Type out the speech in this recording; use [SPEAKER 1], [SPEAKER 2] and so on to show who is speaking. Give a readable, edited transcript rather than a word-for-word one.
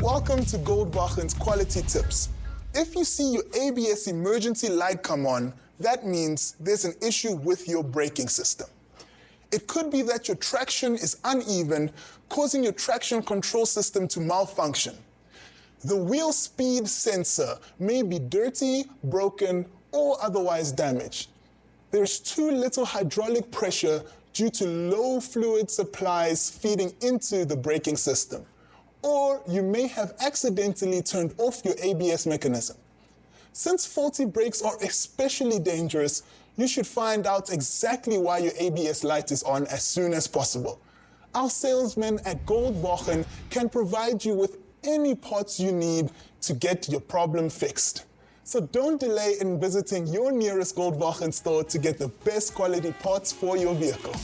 [SPEAKER 1] Welcome to Goldwachen's Quality Tips. If you see your ABS emergency light come on, that means there's an issue with your braking system. It could be that your traction is uneven, causing your traction control system to malfunction. The wheel speed sensor may be dirty, broken, or otherwise damaged. There's too little hydraulic pressure due to low fluid supplies feeding into the braking system. Or you may have accidentally turned off your ABS mechanism. Since faulty brakes are especially dangerous, you should find out exactly why your ABS light is on as soon as possible. Our salesmen at Goldwachen can provide you with any parts you need to get your problem fixed. So don't delay in visiting your nearest Goldwachen store to get the best quality parts for your vehicle.